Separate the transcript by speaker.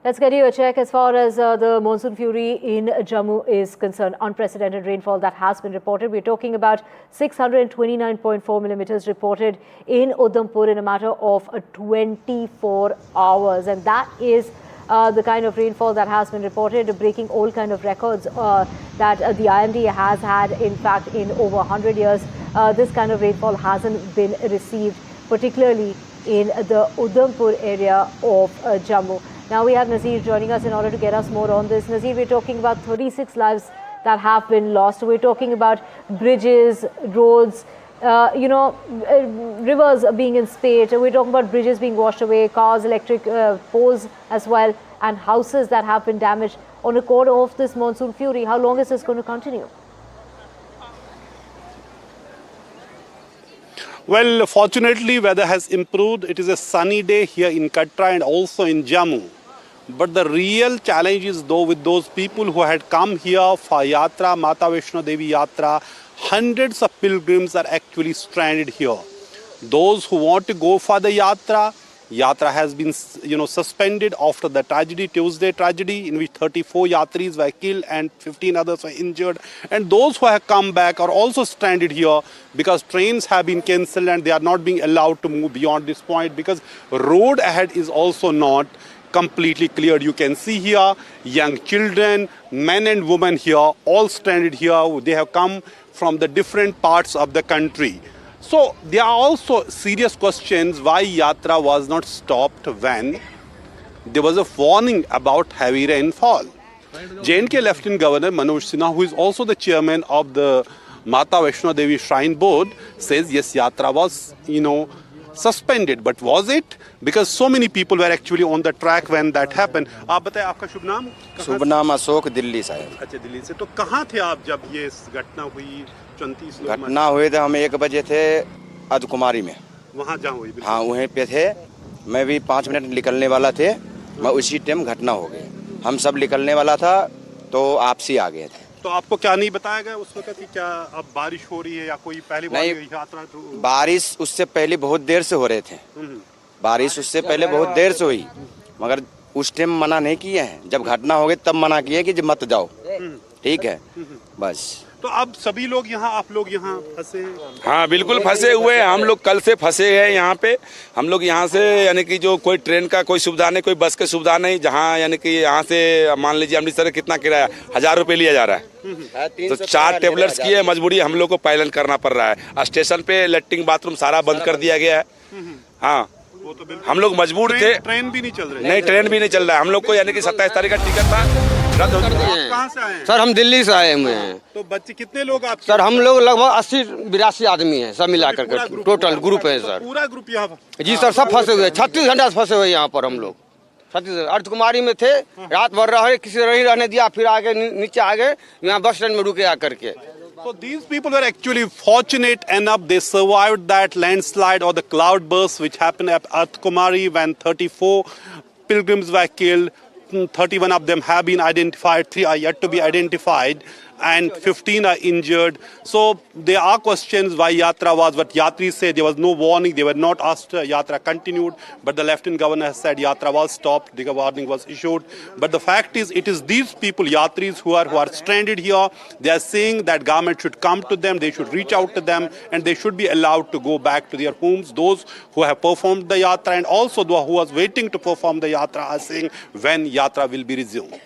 Speaker 1: Let's get you a check as far as the monsoon fury in Jammu is concerned. Unprecedented rainfall that has been reported. We're talking about 629.4 millimeters reported in Udhampur in a matter of 24 hours. And that is the kind of rainfall that has been reported, breaking all kind of records that the IMD has had. In fact, in over 100 years, this kind of rainfall hasn't been received, particularly in the Udhampur area of Jammu. Now we have Nazir joining us in order to get us more on this. Nazir, we're talking about 36 lives that have been lost. We're talking about bridges, roads, rivers being in spate. We're talking about bridges being washed away, cars, electric poles as well, and houses that have been damaged on account of this monsoon fury. How long is this going to continue?
Speaker 2: Well, fortunately, weather has improved. It is a sunny day here in Katra and also in Jammu. But the real challenge is though with those people who had come here for Yatra, Mata Vaishno Devi Yatra, hundreds of pilgrims are actually stranded here. Those who want to go for the Yatra has been, suspended after the tragedy, Tuesday tragedy, in which 34 Yatris were killed and 15 others were injured. And those who have come back are also stranded here because trains have been cancelled and they are not being allowed to move beyond this point because road ahead is also not completely cleared. You can see here young children, men and women here, all stranded here. They have come from the different parts of the country. So there are also serious questions why Yatra was not stopped when there was a warning about heavy rainfall. J&K Lieutenant Governor Manoj Sinha, who is also the chairman of the Mata Vaishno Devi Shrine Board, says yes, Yatra was, suspended. But was it? Because so many people were actually on the track when that happened. आप बताएं आपका शुभ नाम?
Speaker 3: शुभ नाम अशोक, दिल्ली से है।
Speaker 2: अच्छा, दिल्ली से। तो कहाँ थे आप जब ये घटना हुई? 34 लोग
Speaker 3: घटना हुए थे, हम 1 बजे थे अर्ध कुमारी में।
Speaker 2: वहाँ जहाँ हुई?
Speaker 3: हाँ, वहीं पे थे। मैं भी 5 मिनट निकलने वाला थे। मैं उसी टाइम घटना हो गई। हम सब निकलने वाला था तो आपसी आ गए थे।
Speaker 2: तो आपको क्या नहीं बताया गया उस वक्त कि क्या अब बारिश हो रही है या कोई पहली बार यात्रा?
Speaker 3: बारिश उससे पहले बहुत देर से हो रहे थे। बारिश उससे पहले बहुत देर से हुई, मगर उस टाइम मना नहीं किए हैं। जब घटना हो गई तब मना किए कि मत जाओ, ठीक है, बस।
Speaker 2: तो अब सभी लोग यहाँ, आप लोग यहाँ फंसे?
Speaker 4: हाँ, बिल्कुल फंसे हुए हैं। हम लोग कल से फंसे हैं यहाँ पे। हम लोग यहाँ से यानी कि जो कोई ट्रेन का कोई सुविधा नहीं, कोई बस की सुविधा नहीं। जहाँ यानी कि यहाँ से मान लीजिए अमृतसर कितना किराया, 1000 रुपये लिया जा रहा है। तो 4 ट्रेवलर्स की है मजबूरी, हम लोग को पालन करना पड़ रहा है। स्टेशन पे लैट्रिन बाथरूम सारा बंद कर दिया गया है। हाँ, हम लोग मजबूर थे।
Speaker 2: ट्रेन भी नहीं चल रही?
Speaker 4: नहीं, ट्रेन भी नहीं चल रहा है। हम लोग को यानी कि 27 तारीख का टिकट था, रद्द हो चुका है।
Speaker 2: कहाँ से आए हैं?
Speaker 5: सर हम दिल्ली से आए हुए हैं।
Speaker 2: तो बच्चे कितने लोग आप?
Speaker 5: सर हम लोग लगभग 80-82 आदमी हैं, सब मिलाकर के टोटल ग्रुप है सर।
Speaker 2: पूरा ग्रुप यहाँ?
Speaker 5: जी सर, सब फंसे हुए, 36 घंटा से फंसे हुए यहाँ पर हम लोग। 36 अर्ध कुमारी में थे, रात भर रहे, किसी ने नहीं रहने दिया, फिर आगे नीचे आ गए, यहाँ बस स्टैंड में रुके आकर के।
Speaker 2: So these people were actually fortunate enough, they survived that landslide or the cloud burst which happened at Arth Kumari when 34 pilgrims were killed. 31 of them have been identified, 3 are yet to be identified, and 15 are injured. So there are questions why Yatra was, but Yatris say there was no warning, they were not asked, Yatra continued, but the Lieutenant Governor has said Yatra was stopped, the warning was issued. But the fact is, it is these people, Yatris, who are stranded here. They are saying that government should come to them, they should reach out to them, and they should be allowed to go back to their homes. Those who have performed the Yatra and also those who was waiting to perform the Yatra are saying when Yatra will be resumed.